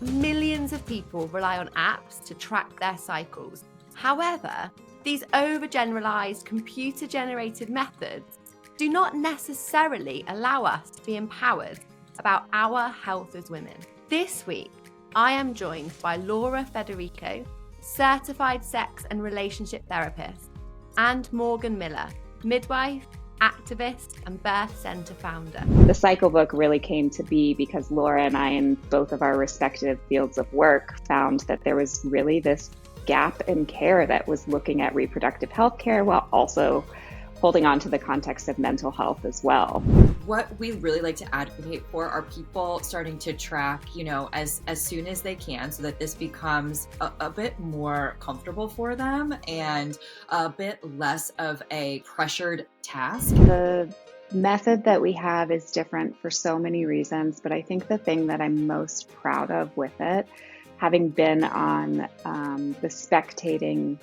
millions of people rely on apps to track their cycles. However, these overgeneralized computer-generated methods do not necessarily allow us to be empowered about our health as women. This week, I am joined by Laura Federico, certified sex and relationship therapist, and Morgan Miller, midwife, activist, and birth center founder. The cycle book really came to be because Laura and I, in both of our respective fields of work, found that there was really this gap in care that was looking at reproductive health care while also holding on to the context of mental health as well. What we really like to advocate for are people starting to track, as soon as they can, so that this becomes a bit more comfortable for them and a bit less of a pressured task. The method that we have is different for so many reasons, but I think the thing that I'm most proud of with it, having been on the spectating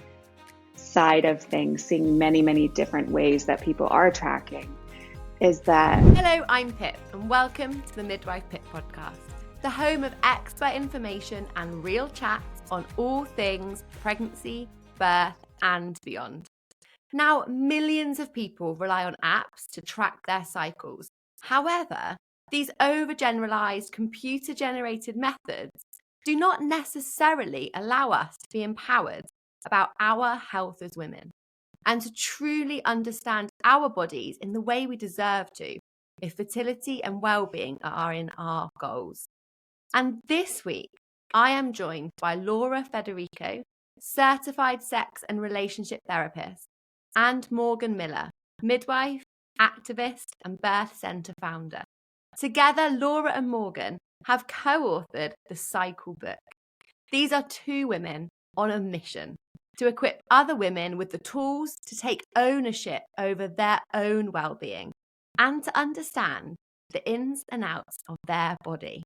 side of things, seeing many, many different ways that people are tracking, is that... Hello, I'm Pip, and welcome to the Midwife Pip podcast, the home of expert information and real chats on all things pregnancy, birth, and beyond. Now, millions of people rely on apps to track their cycles. However, these overgeneralized computer-generated methods do not necessarily allow us to be empowered about our health as women and to truly understand our bodies in the way we deserve to if fertility and well-being are in our goals. And this week, I am joined by Laura Federico, certified sex and relationship therapist, and Morgan Miller, midwife, activist, and birth center founder. Together, Laura and Morgan have co-authored the Cycle book. These are two women on a mission to equip other women with the tools to take ownership over their own well-being and to understand the ins and outs of their body.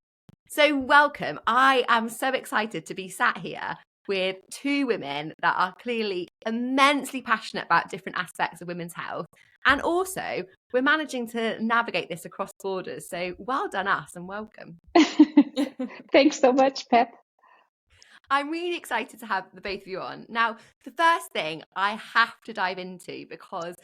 So welcome. I am so excited to be sat here with two women that are clearly immensely passionate about different aspects of women's health. And also, we're managing to navigate this across borders. So well done us and welcome. Thanks so much, Pip. I'm really excited to have the both of you on. Now, the first thing I have to dive into, because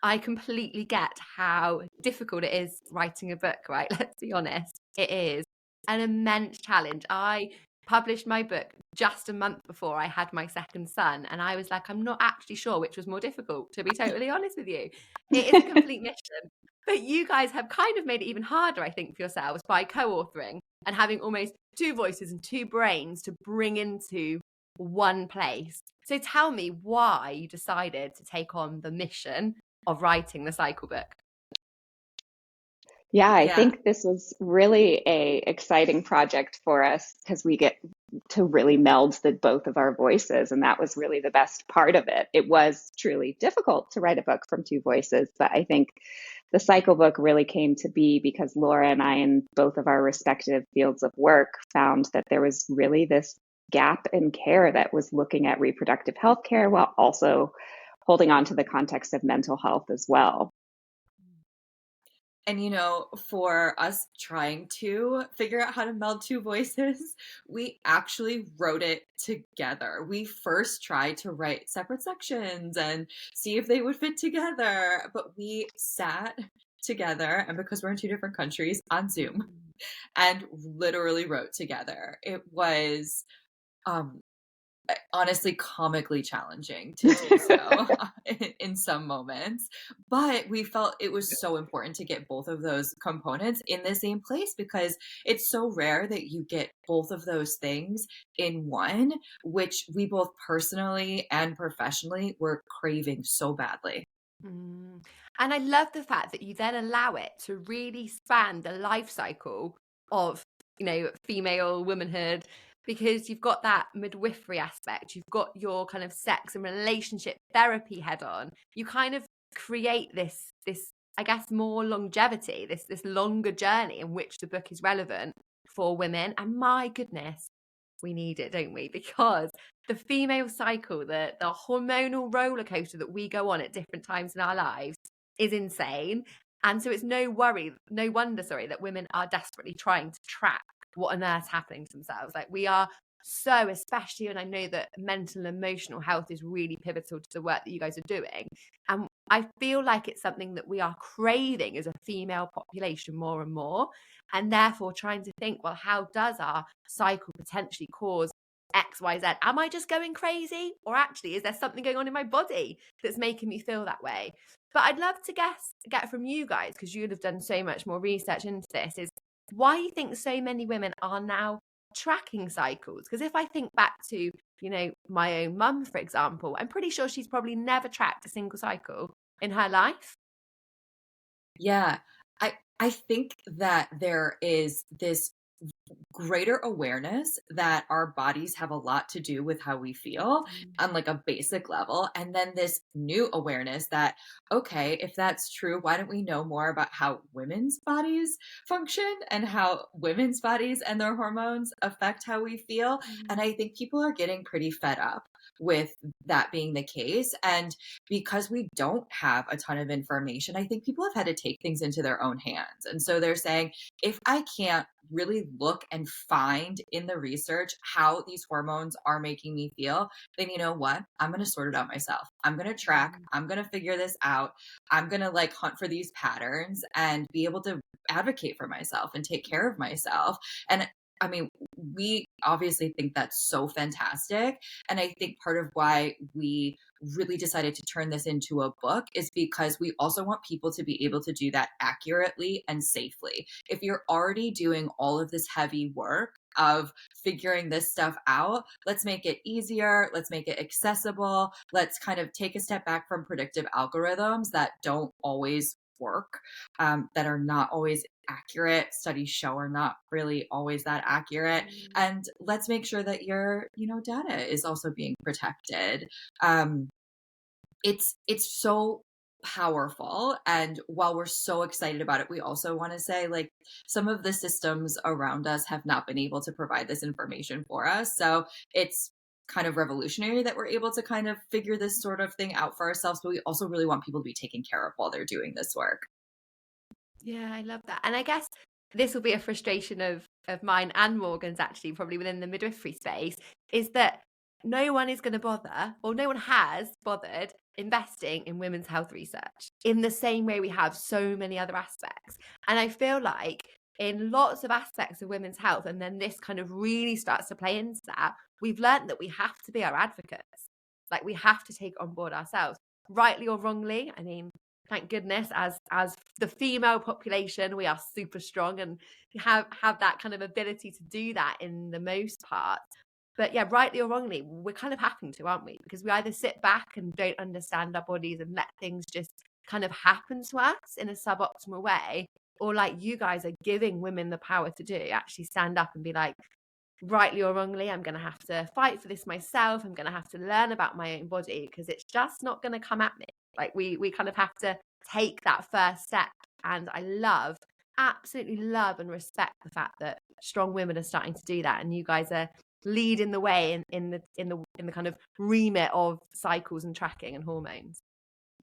I completely get how difficult it is writing a book, right? Let's be honest. It is an immense challenge. I published my book just a month before I had my second son, and I was like, I'm not actually sure which was more difficult, to be totally honest with you. It is a complete mission. But you guys have kind of made it even harder, I think, for yourselves by co-authoring and having almost two voices and two brains to bring into one place. So tell me why you decided to take on the mission of writing the Cycle book. Yeah, I think this was really a exciting project for us because we get to really meld the both of our voices, and that was really the best part of it. It was truly difficult to write a book from two voices, but I think the Cycle book really came to be because Laura and I, in both of our respective fields of work, found that there was really this gap in care that was looking at reproductive health care while also holding on to the context of mental health as well. And, for us trying to figure out how to meld two voices, we actually wrote it together. We first tried to write separate sections and see if they would fit together, but we sat together, and because we're in two different countries, on Zoom, and literally wrote together. It was honestly comically challenging to do so in some moments, but we felt it was so important to get both of those components in the same place because it's so rare that you get both of those things in one, which we both personally and professionally were craving so badly. And I love the fact that you then allow it to really span the life cycle of, female womanhood, because you've got that midwifery aspect, you've got your kind of sex and relationship therapy head on. You kind of create this, I guess, more longevity, this longer journey in which the book is relevant for women. And my goodness, we need it, don't we? Because the female cycle, the hormonal roller coaster that we go on at different times in our lives is insane. And so it's no wonder that women are desperately trying to track what on earth's happening to themselves. Like we are so, especially, and I know that mental and emotional health is really pivotal to the work that you guys are doing. And I feel like it's something that we are craving as a female population more and more. And therefore trying to think, well, how does our cycle potentially cause X, Y, Z? Am I just going crazy? Or actually, is there something going on in my body that's making me feel that way? But I'd love to get from you guys, because you'd have done so much more research into this, is why you think so many women are now tracking cycles. Because if I think back to, my own mum, for example, I'm pretty sure she's probably never tracked a single cycle in her life. Yeah, I think that there is this greater awareness that our bodies have a lot to do with how we feel on like a basic level. And then this new awareness that, okay, if that's true, why don't we know more about how women's bodies function and how women's bodies and their hormones affect how we feel? And I think people are getting pretty fed up with that being the case. And because we don't have a ton of information, I think people have had to take things into their own hands. And so they're saying, if I can't really look and find in the research how these hormones are making me feel, then you know what? I'm going to sort it out myself. I'm going to track. I'm going to figure this out. I'm going to like hunt for these patterns and be able to advocate for myself and take care of myself. And I mean, we obviously think that's so fantastic. And I think part of why we really decided to turn this into a book is because we also want people to be able to do that accurately and safely. If you're already doing all of this heavy work of figuring this stuff out, let's make it easier. Let's make it accessible. Let's kind of take a step back from predictive algorithms that don't always work, that are not always accurate. Studies show are not really always that accurate. And let's make sure that your, data is also being protected. It's so powerful. And while we're so excited about it, we also want to say like some of the systems around us have not been able to provide this information for us. So it's kind of revolutionary that we're able to kind of figure this sort of thing out for ourselves, but we also really want people to be taken care of while they're doing this work. Yeah, I love that. And I guess this will be a frustration of mine and Morgan's, actually, probably within the midwifery space, is that no one is going to bother, or no one has bothered investing in women's health research in the same way we have so many other aspects. And I feel like in lots of aspects of women's health, and then this kind of really starts to play into that, we've learned that we have to be our advocates. Like we have to take on board ourselves, rightly or wrongly. I mean, thank goodness, as the female population, we are super strong and have that kind of ability to do that in the most part. But yeah, rightly or wrongly, we're kind of having to, aren't we? Because we either sit back and don't understand our bodies and let things just kind of happen to us in a suboptimal way, or like you guys are giving women the power to do, actually stand up and be like, rightly or wrongly, I'm going to have to fight for this myself. I'm going to have to learn about my own body, because it's just not going to come at me. Like we kind of have to take that first step. And I absolutely love and respect the fact that strong women are starting to do that, and you guys are leading the way in the kind of remit of cycles and tracking and hormones.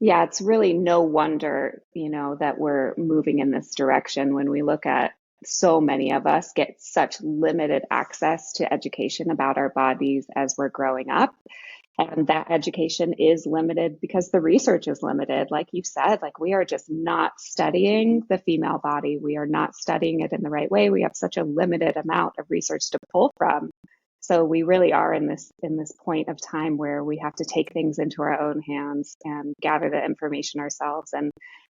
Yeah, it's really no wonder, that we're moving in this direction when we look at so many of us get such limited access to education about our bodies as we're growing up. And that education is limited because the research is limited. Like you said, like we are just not studying the female body. We are not studying it in the right way. We have such a limited amount of research to pull from. So we really are in this point of time where we have to take things into our own hands and gather the information ourselves and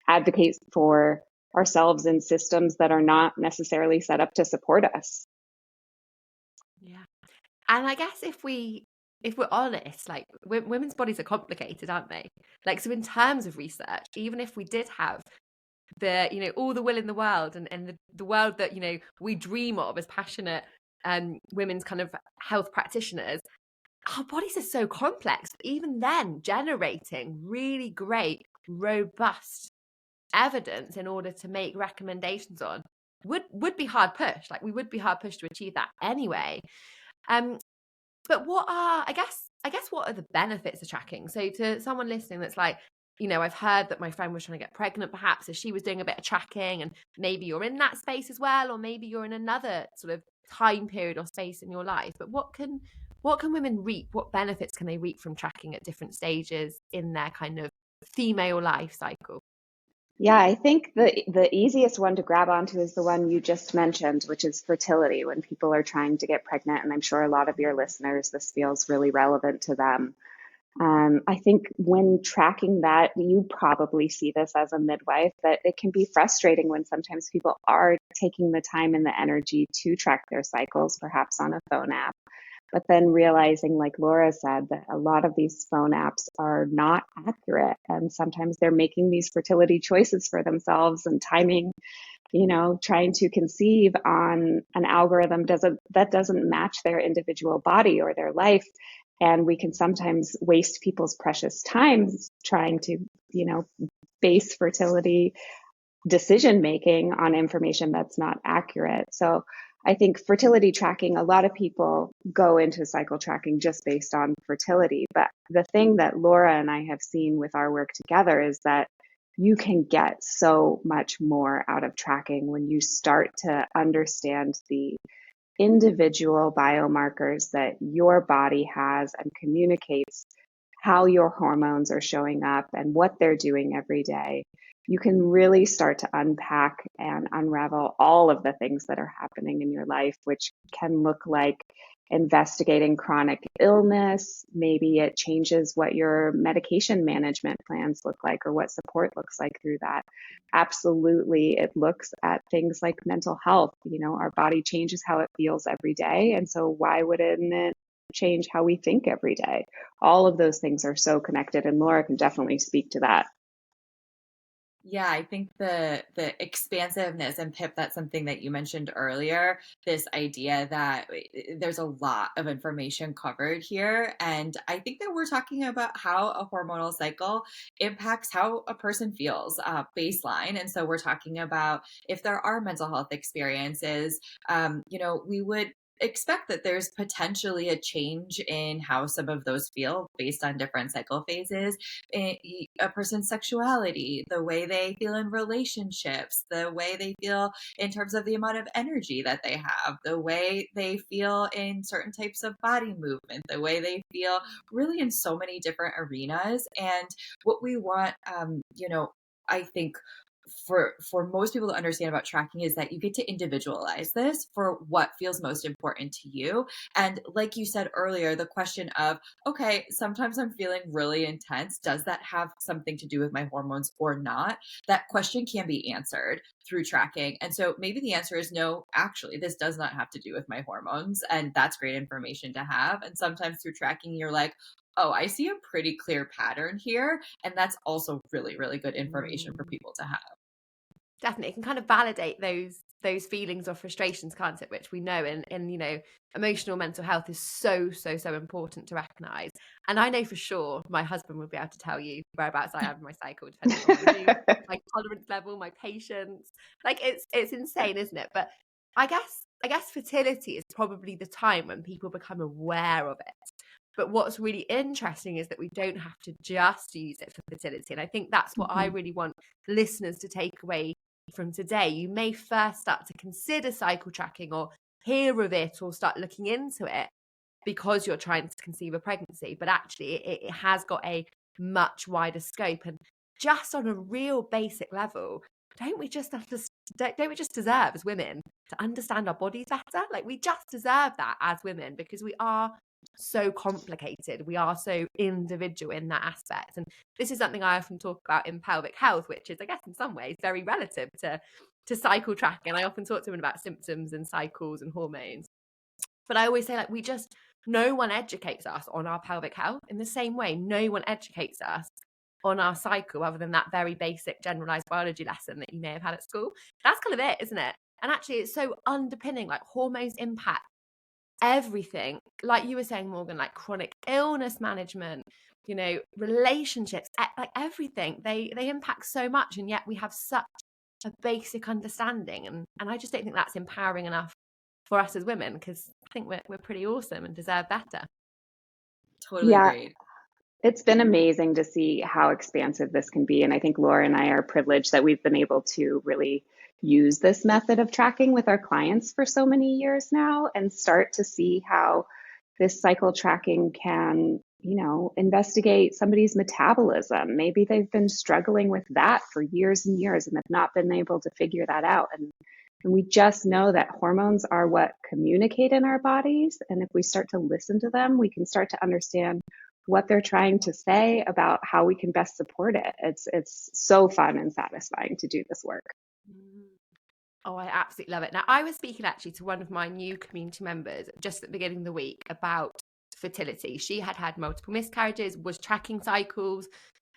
advocate for ourselves in systems that are not necessarily set up to support us. Yeah. And I guess if we're honest, like women's bodies are complicated, aren't they? Like, so in terms of research, even if we did have the, all the will in the world and the world that, we dream of as passionate women's kind of health practitioners, our bodies are so complex. Even then, generating really great, robust evidence in order to make recommendations on would be hard push. Like we would be hard pushed to achieve that anyway. But what are, I guess what are the benefits of tracking? So to someone listening that's like, I've heard that my friend was trying to get pregnant, perhaps, so she was doing a bit of tracking, and maybe you're in that space as well, or maybe you're in another sort of time period or space in your life, but what can women reap? What benefits can they reap from tracking at different stages in their kind of female life cycle? Yeah, I think the easiest one to grab onto is the one you just mentioned, which is fertility, when people are trying to get pregnant. And I'm sure a lot of your listeners, this feels really relevant to them. I think when tracking that, you probably see this as a midwife, that it can be frustrating when sometimes people are taking the time and the energy to track their cycles, perhaps on a phone app. But then realizing, like Laura said, that a lot of these phone apps are not accurate. And sometimes they're making these fertility choices for themselves and timing, trying to conceive on an algorithm that doesn't match their individual body or their life. And we can sometimes waste people's precious times trying to, base fertility decision making on information that's not accurate. So I think fertility tracking, a lot of people go into cycle tracking just based on fertility. But the thing that Laura and I have seen with our work together is that you can get so much more out of tracking when you start to understand the individual biomarkers that your body has and communicates how your hormones are showing up and what they're doing every day. You can really start to unpack and unravel all of the things that are happening in your life, which can look like investigating chronic illness. Maybe it changes what your medication management plans look like or what support looks like through that. Absolutely, it looks at things like mental health. Our body changes how it feels every day. And so why wouldn't it change how we think every day? All of those things are so connected, and Laura can definitely speak to that. Yeah, I think the expansiveness, and Pip, that's something that you mentioned earlier, this idea that there's a lot of information covered here. And I think that we're talking about how a hormonal cycle impacts how a person feels baseline. And so we're talking about if there are mental health experiences, we would expect that there's potentially a change in how some of those feel based on different cycle phases. A person's sexuality, the way they feel in relationships, the way they feel in terms of the amount of energy that they have, the way they feel in certain types of body movement, the way they feel really in so many different arenas. And what we want, I think for most people to understand about tracking is that you get to individualize this for what feels most important to you. And like you said earlier, the question of, okay, sometimes I'm feeling really intense. Does that have something to do with my hormones or not? That question can be answered through tracking. And so maybe the answer is no, actually, this does not have to do with my hormones. And that's great information to have. And sometimes through tracking, you're like, oh, I see a pretty clear pattern here. And that's also really, really good information for people to have. Definitely, it can kind of validate those feelings or frustrations, can't it? Which we know in emotional mental health is so important to recognize. And I know for sure my husband would be able to tell you whereabouts I am in my cycle, depending on my mood, my tolerance level, my patience. Like it's insane, isn't it? But I guess fertility is probably the time when people become aware of it. But what's really interesting is that we don't have to just use it for fertility. And I think that's what I really want listeners to take away from today. You may first start to consider cycle tracking or hear of it or start looking into it because you're trying to conceive a pregnancy, but actually it has got a much wider scope. And just on a real basic level, don't we just deserve as women to understand our bodies better? Like we just deserve that as women, because we are so complicated, we are so individual in that aspect. And this is something I often talk about in pelvic health, which is, I guess, in some ways very relative to cycle tracking. I often talk to women about symptoms and cycles and hormones, but I always say, like, no one educates us on our pelvic health in the same way no one educates us on our cycle, other than that very basic generalized biology lesson that you may have had at school. That's kind of it, isn't it? And actually it's so underpinning, like hormones impact everything, like you were saying, Morgan, like chronic illness management, relationships, like everything. They impact so much, and yet we have such a basic understanding, and I just don't think that's empowering enough for us as women, because I think we're pretty awesome and deserve better. Totally agreed. It's been amazing to see how expansive this can be. And I think Laura and I are privileged that we've been able to really use this method of tracking with our clients for so many years now and start to see how this cycle tracking can, investigate somebody's metabolism. Maybe they've been struggling with that for years and years and have not been able to figure that out. And we just know that hormones are what communicate in our bodies. And if we start to listen to them, we can start to understand what they're trying to say about how we can best support it. It's so fun and satisfying to do this work. Oh, I absolutely love it. Now, I was speaking actually to one of my new community members just at the beginning of the week about fertility. She had had multiple miscarriages, was tracking cycles,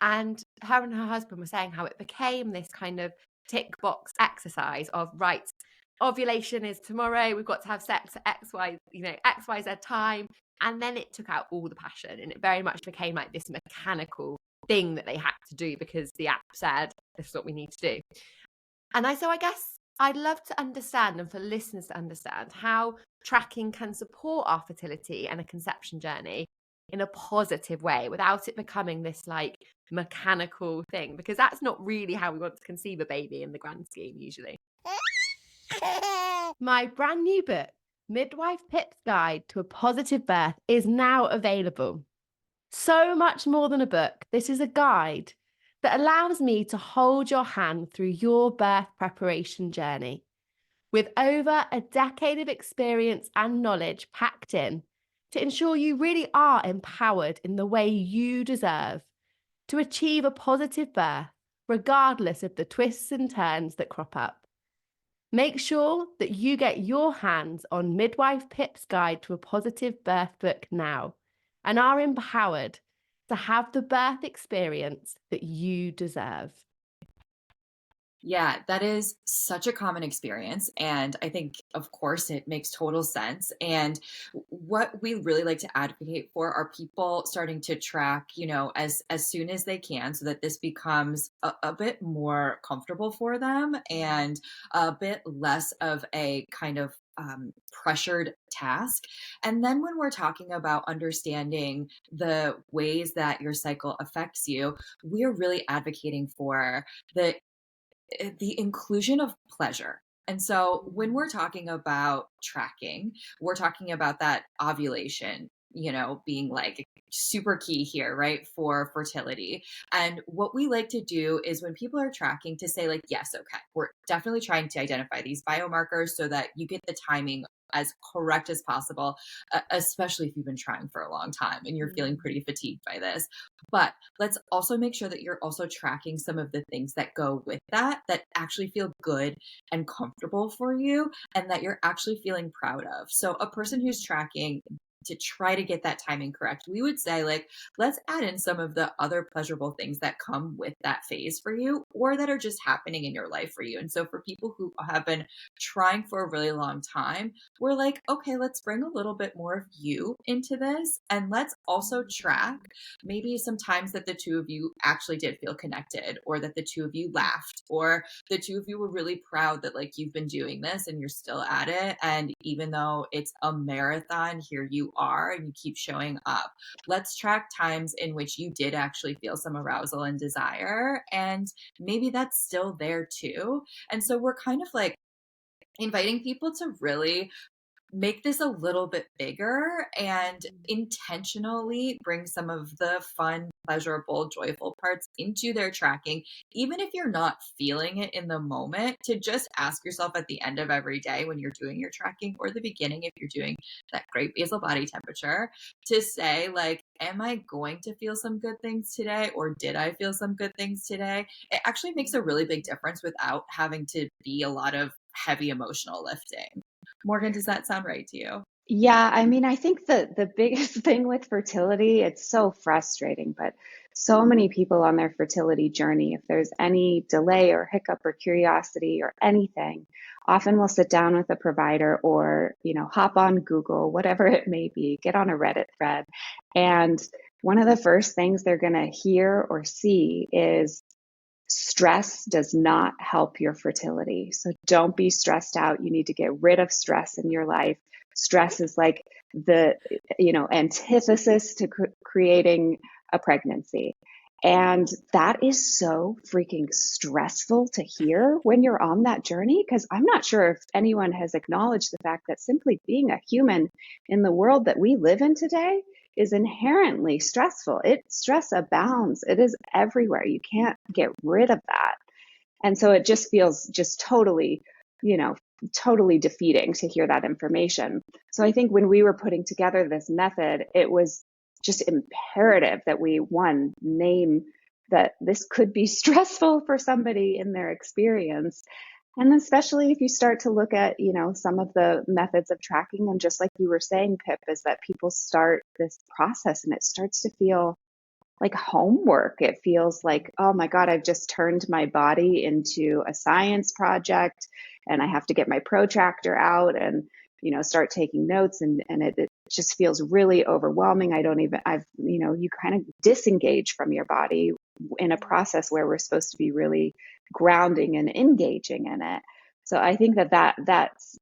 and her husband were saying how it became this kind of tick box exercise of, right, ovulation is tomorrow, we've got to have sex at XYZ time. And then it took out all the passion, and it very much became like this mechanical thing that they had to do because the app said, this is what we need to do. And so I guess I'd love to understand, and for listeners to understand, how tracking can support our fertility and a conception journey in a positive way without it becoming this like mechanical thing, because that's not really how we want to conceive a baby in the grand scheme usually. My brand new book, Midwife Pip's Guide to a Positive Birth, is now available. So much more than a book, this is a guide that allows me to hold your hand through your birth preparation journey. With over a decade of experience and knowledge packed in to ensure you really are empowered in the way you deserve to achieve a positive birth, regardless of the twists and turns that crop up. Make sure that you get your hands on Midwife Pip's Guide to a Positive Birth book now and are empowered to have the birth experience that you deserve. Yeah, that is such a common experience. And I think, of course, it makes total sense. And what we really like to advocate for are people starting to track, as soon as they can so that this becomes a bit more comfortable for them and a bit less of a kind of pressured task. And then when we're talking about understanding the ways that your cycle affects you, we are really advocating for the inclusion of pleasure. And so when we're talking about tracking, we're talking about that ovulation, being like super key here, right, for fertility. And what we like to do is when people are tracking to say like, yes, okay, we're definitely trying to identify these biomarkers so that you get the timing as correct as possible, especially if you've been trying for a long time and you're feeling pretty fatigued by this. But let's also make sure that you're also tracking some of the things that go with that actually feel good and comfortable for you and that you're actually feeling proud of. So a person who's tracking to try to get that timing correct, we would say like, let's add in some of the other pleasurable things that come with that phase for you or that are just happening in your life for you. And so for people who have been trying for a really long time, we're like, okay, let's bring a little bit more of you into this. And let's also track maybe some times that the two of you actually did feel connected or that the two of you laughed or the two of you were really proud that like you've been doing this and you're still at it. And even though it's a marathon, here you are and you keep showing up. Let's track times in which you did actually feel some arousal and desire. And maybe that's still there too. And so we're kind of like inviting people to really make this a little bit bigger and intentionally bring some of the fun, pleasurable, joyful parts into their tracking, even if you're not feeling it in the moment, to just ask yourself at the end of every day when you're doing your tracking or the beginning, if you're doing that great basal body temperature, to say like, am I going to feel some good things today? Or did I feel some good things today? It actually makes a really big difference without having to be a lot of heavy emotional lifting. Morgan, does that sound right to you? Yeah, I mean, I think the biggest thing with fertility, it's so frustrating, but so many people on their fertility journey, if there's any delay or hiccup or curiosity or anything, often we'll sit down with a provider or, hop on Google, whatever it may be, get on a Reddit thread. And one of the first things they're going to hear or see is stress does not help your fertility. So don't be stressed out. You need to get rid of stress in your life. Stress is like the, antithesis to creating a pregnancy. And that is so freaking stressful to hear when you're on that journey, because I'm not sure if anyone has acknowledged the fact that simply being a human in the world that we live in today is inherently stressful. Stress abounds. It is everywhere. You can't get rid of that. And so it just feels just totally, totally defeating to hear that information. So I think when we were putting together this method, it was just imperative that we, one, name that this could be stressful for somebody in their experience. And especially if you start to look at, some of the methods of tracking, and just like you were saying, Pip, is that people start this process and it starts to feel like homework. It feels like, oh my God, I've just turned my body into a science project and I have to get my protractor out and, start taking notes. And it just feels really overwhelming. You kind of disengage from your body in a process where we're supposed to be really grounding and engaging in it. So I think that's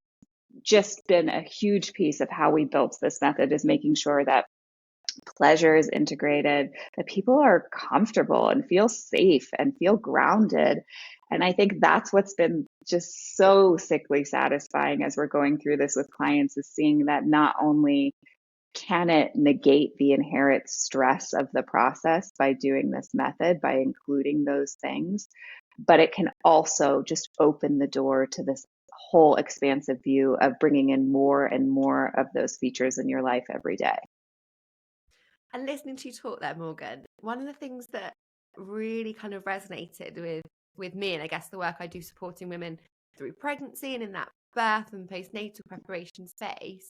just been a huge piece of how we built this method, is making sure that pleasure is integrated, that people are comfortable and feel safe and feel grounded. And I think that's what's been just so sickly satisfying as we're going through this with clients, is seeing that not only can it negate the inherent stress of the process by doing this method, by including those things, but it can also just open the door to this whole expansive view of bringing in more and more of those features in your life every day. And listening to you talk there, Morgan, one of the things that really kind of resonated with me, and I guess the work I do supporting women through pregnancy and in that birth and postnatal preparation space,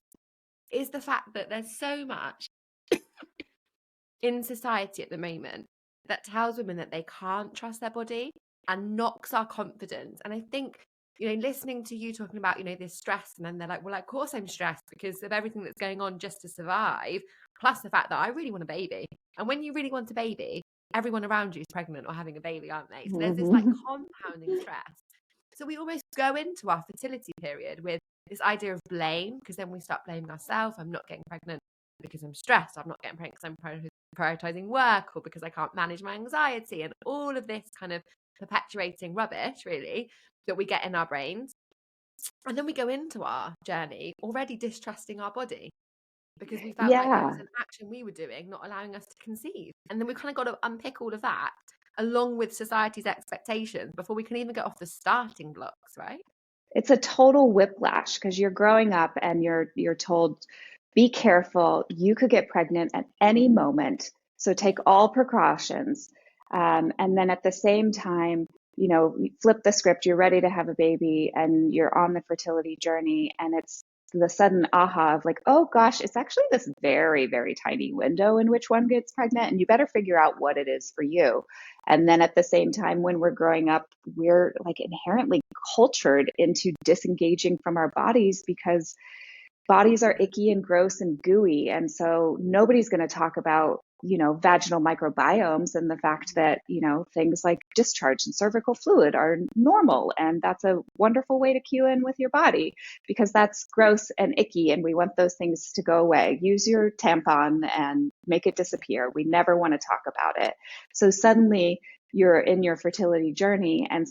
is the fact that there's so much in society at the moment that tells women that they can't trust their body and knocks our confidence. And I think, listening to you talking about, this stress, and then they're like, well, of course I'm stressed because of everything that's going on just to survive, plus the fact that I really want a baby. And when you really want a baby, everyone around you is pregnant or having a baby, aren't they? So there's this like compounding stress. So we almost go into our fertility period with this idea of blame, because then we start blaming ourselves. I'm not getting pregnant because I'm stressed. I'm not getting pregnant because I'm prioritizing work, or because I can't manage my anxiety, and all of this kind of perpetuating rubbish, really, that we get in our brains. And then we go into our journey already distrusting our body because we felt like there was an action we were doing not allowing us to conceive. And then we kind of got to unpick all of that along with society's expectations before we can even get off the starting blocks, right? It's a total whiplash, because you're growing up and you're told, be careful, you could get pregnant at any moment, so take all precautions. And then at the same time, flip the script, you're ready to have a baby and you're on the fertility journey, and it's the sudden aha of like, oh gosh, it's actually this very, very tiny window in which one gets pregnant, and you better figure out what it is for you. And then at the same time, when we're growing up, we're like inherently cultured into disengaging from our bodies, because bodies are icky and gross and gooey. And so nobody's going to talk about, vaginal microbiomes and the fact that, things like discharge and cervical fluid are normal. And that's a wonderful way to cue in with your body, because that's gross and icky. And we want those things to go away. Use your tampon and make it disappear. We never want to talk about it. So suddenly you're in your fertility journey and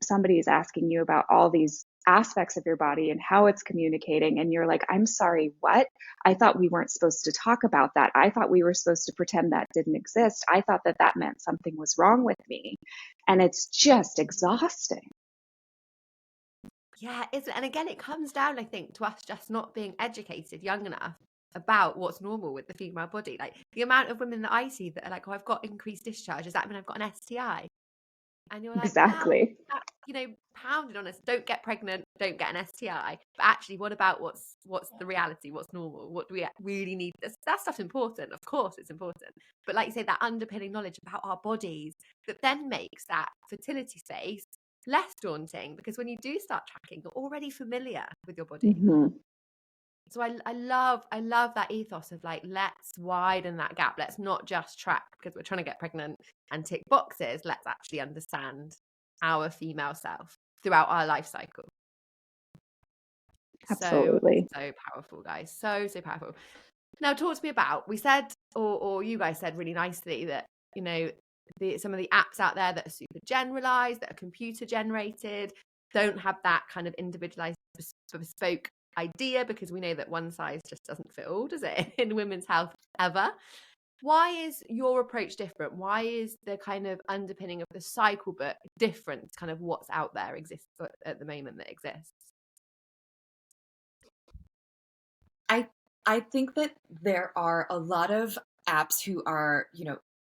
somebody is asking you about all these aspects of your body and how it's communicating, and you're like, I'm sorry, what? I thought we weren't supposed to talk about that. I thought we were supposed to pretend that didn't exist. I thought that meant something was wrong with me. And it's just exhausting. Yeah, and again, it comes down, I think, to us just not being educated young enough about what's normal with the female body. Like the amount of women that I see that are like, oh, I've got increased discharge, does that mean I've got an STI? And you're like, exactly. well, pounded on us, don't get pregnant, don't get an STI. But actually, what about what's the reality? What's normal? What do we really need? That stuff's important. Of course, it's important. But like you say, that underpinning knowledge about our bodies that then makes that fertility space less daunting, because when you do start tracking, you're already familiar with your body. Mm-hmm. So I love that ethos of like, let's widen that gap. Let's not just track because we're trying to get pregnant and tick boxes. Let's actually understand our female self throughout our life cycle. Absolutely. So powerful, guys. So powerful. Now, talk to me about, we said, or you guys said really nicely that, you know, some of the apps out there that are super generalized, that are computer generated, don't have that kind of individualized, bespoke idea, because we know that one size just doesn't fit all, does it, in women's health ever? Why is your approach different? Why is the kind of underpinning of the cycle book different to kind of what's out there exists at the moment that exists? I think that there are a lot of apps who are,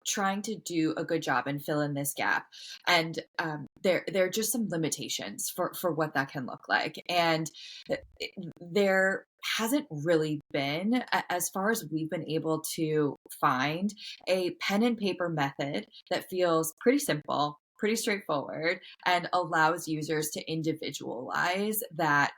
trying to do a good job and fill in this gap. And there are just some limitations for what that can look like. And there hasn't really been, as far as we've been able to find, a pen and paper method that feels pretty simple, pretty straightforward, and allows users to individualize that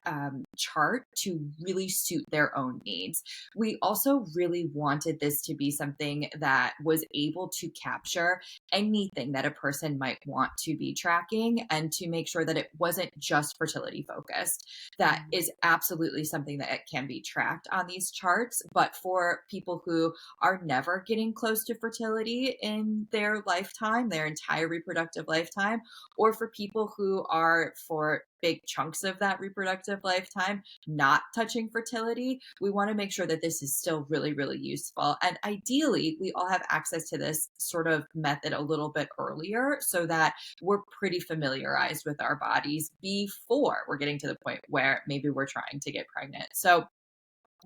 chart to really suit their own needs. We also really wanted this to be something that was able to capture anything that a person might want to be tracking, and to make sure that it wasn't just fertility focused. That is absolutely something that can be tracked on these charts, but for people who are never getting close to fertility in their lifetime, their entire reproductive lifetime, or for people who are, for big chunks of that reproductive lifetime, not touching fertility, we want to make sure that this is still really, really useful. And ideally, we all have access to this sort of method a little bit earlier, so that we're pretty familiarized with our bodies before we're getting to the point where maybe we're trying to get pregnant. So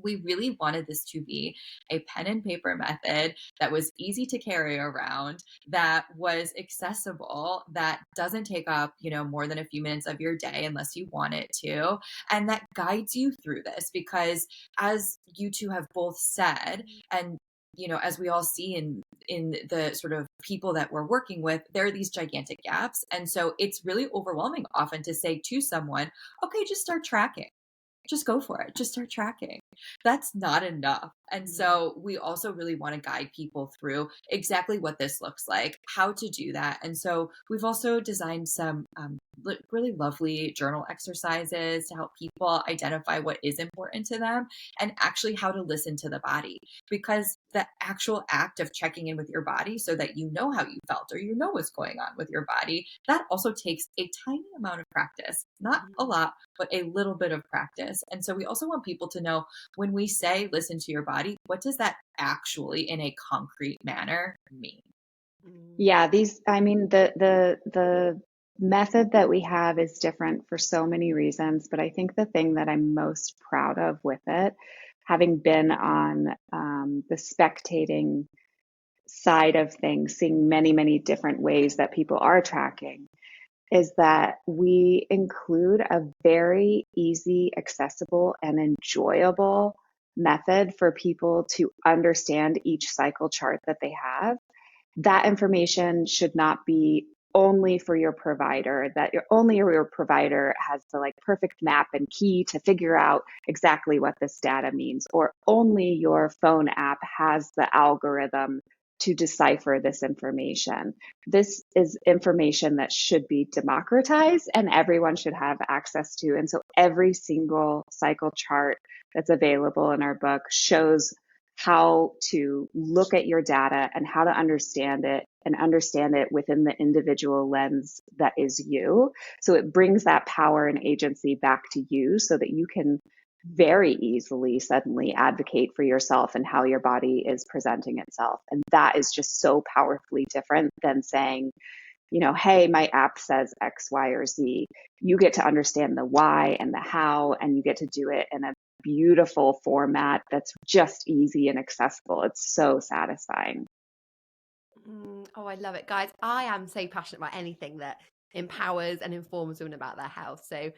we really wanted this to be a pen and paper method that was easy to carry around, that was accessible, that doesn't take up, more than a few minutes of your day unless you want it to, and that guides you through this. Because as you two have both said, and as we all see in the sort of people that we're working with, there are these gigantic gaps. And so it's really overwhelming often to say to someone, okay, just start tracking. Just go for it. Just start tracking. That's not enough. And so we also really want to guide people through exactly what this looks like, how to do that. And so we've also designed some really lovely journal exercises to help people identify what is important to them, and actually how to listen to the body. Because the actual act of checking in with your body so that you know how you felt, or you know what's going on with your body, that also takes a tiny amount of practice. Not a lot, but a little bit of practice. And so we also want people to know, when we say listen to your body, what does that actually, in a concrete manner, mean? Yeah, the method that we have is different for so many reasons, but I think the thing that I'm most proud of with it, having been on the spectating side of things, seeing many, many different ways that people are tracking, is that we include a very easy, accessible, and enjoyable method for people to understand each cycle chart that they have. That information should not be only for your provider, that your provider has the perfect map and key to figure out exactly what this data means, or only your phone app has the algorithm to decipher this information. This is information that should be democratized and everyone should have access to. And so every single cycle chart that's available in our book shows how to look at your data and how to understand it, and understand it within the individual lens that is you. So it brings that power and agency back to you, so that you can very easily suddenly advocate for yourself and how your body is presenting itself. And that is just so powerfully different than saying, hey, my app says X, Y, or Z. You get to understand the why and the how, and you get to do it in a beautiful format that's just easy and accessible. It's so satisfying. Oh, I love it, guys. I am so passionate about anything that empowers and informs women about their health. So,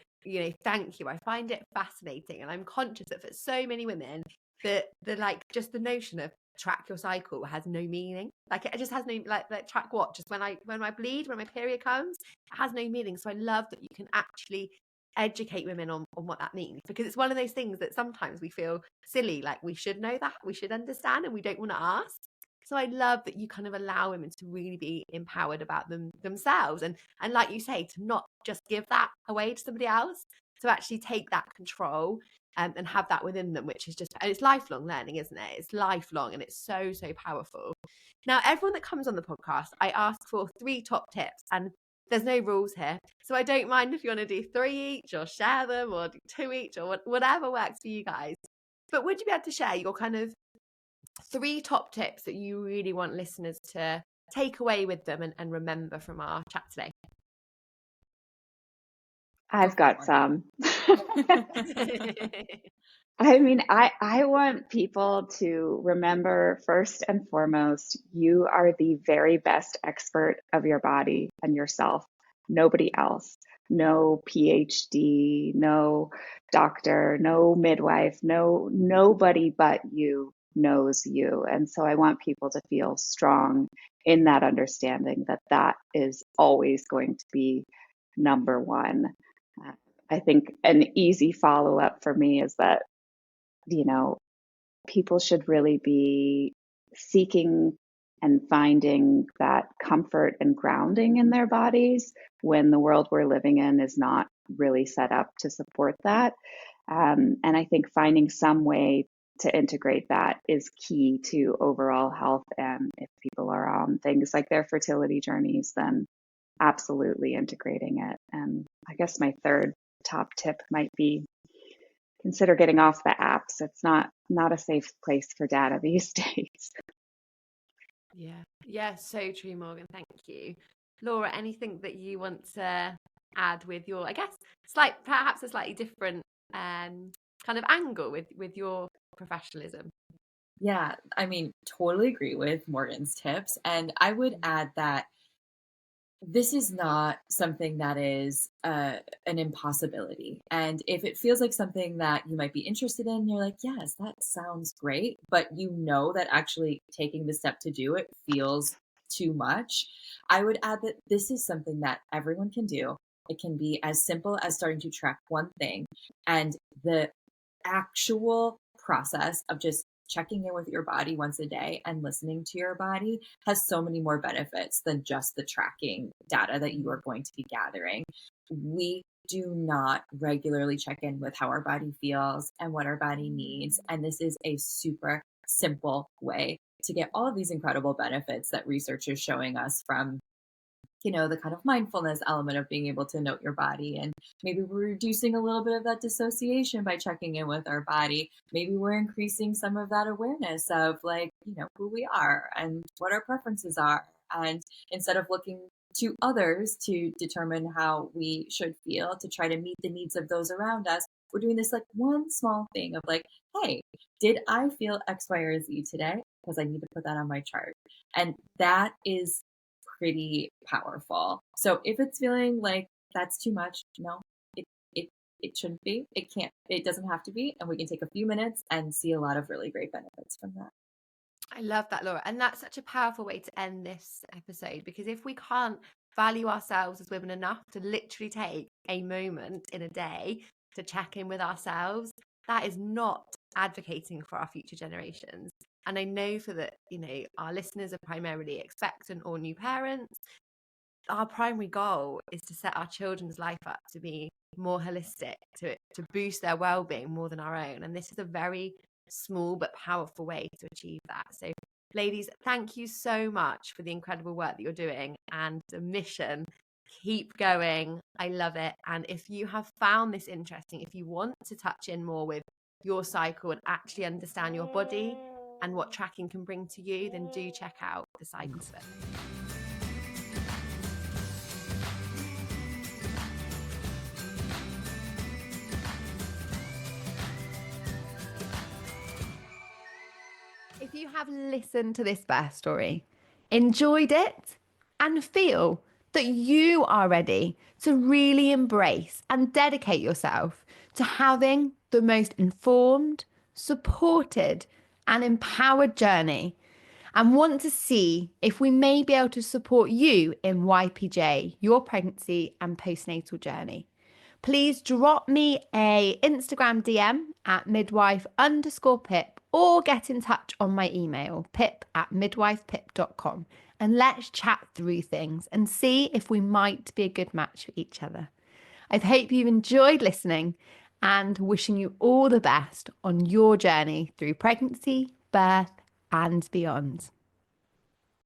thank you. I find it fascinating, and I'm conscious that for so many women, just the notion of track your cycle has no meaning. It just has no track what? Just when I bleed, when my period comes, it has no meaning. So I love that you can actually educate women on what that means, because it's one of those things that sometimes we feel silly, like we should know that, we should understand, and we don't want to ask. So I love that you kind of allow women to really be empowered about themselves, and like you say, to not just give that away to somebody else, to actually take that control and have that within them, which is just, and it's lifelong learning, isn't it? It's lifelong, and it's so, so powerful. Now, everyone that comes on the podcast, I ask for 3 top tips, and there's no rules here. So I don't mind if you want to do 3 each or share them or do 2 each or whatever works for you guys. But would you be able to share your kind of 3 top tips that you really want listeners to take away with them and remember from our chat today? I've got some. I mean, I want people to remember, first and foremost, you are the very best expert of your body and yourself. Nobody else. No PhD, no doctor, no midwife, nobody but you knows you. And so I want people to feel strong in that understanding that that is always going to be number one. I think an easy follow-up for me is that, people should really be seeking and finding that comfort and grounding in their bodies when the world we're living in is not really set up to support that. And I think finding some way to integrate that is key to overall health. And if people are on things like their fertility journeys, then absolutely integrating it. And I guess my third top tip might be consider getting off the apps. It's not a safe place for data these days. Yeah, so true, Morgan. Thank you. Laura, anything that you want to add with your, I guess, perhaps a slightly different kind of angle with your professionalism? Yeah, I mean, totally agree with Morgan's tips. And I would add that this is not something that is an impossibility. And if it feels like something that you might be interested in, you're like, yes, that sounds great. But you know that actually taking the step to do it feels too much. I would add that this is something that everyone can do. It can be as simple as starting to track one thing. And the actual process of just checking in with your body once a day and listening to your body has so many more benefits than just the tracking data that you are going to be gathering. We do not regularly check in with how our body feels and what our body needs. And this is a super simple way to get all of these incredible benefits that research is showing us from the kind of mindfulness element of being able to note your body. And maybe we're reducing a little bit of that dissociation by checking in with our body. Maybe we're increasing some of that awareness of who we are and what our preferences are. And instead of looking to others to determine how we should feel to try to meet the needs of those around us, we're doing this one small thing of hey, did I feel X, Y, or Z today? Because I need to put that on my chart. And that is pretty powerful. So if it's feeling like that's too much, no, it shouldn't be. It doesn't have to be. And we can take a few minutes and see a lot of really great benefits from that. I love that, Laura. And that's such a powerful way to end this episode, because if we can't value ourselves as women enough to literally take a moment in a day to check in with ourselves, that is not advocating for our future generations. And I know our listeners are primarily expectant or new parents. Our primary goal is to set our children's life up to be more holistic, to boost their well-being more than our own. And this is a very small but powerful way to achieve that. So ladies, thank you so much for the incredible work that you're doing and the mission. Keep going. I love it. And if you have found this interesting, if you want to touch in more with your cycle and actually understand your body and what tracking can bring to you, then do check out the Cycle Fit. If you have listened to this birth story, enjoyed it, and feel that you are ready to really embrace and dedicate yourself to having the most informed, supported, and empowered journey, and want to see if we may be able to support you in YPJ, your pregnancy and postnatal journey, please drop me a Instagram DM at midwife_pip or get in touch on my email, pip@midwifepip.com, and let's chat through things and see if we might be a good match for each other. I hope you've enjoyed listening, and wishing you all the best on your journey through pregnancy, birth, and beyond.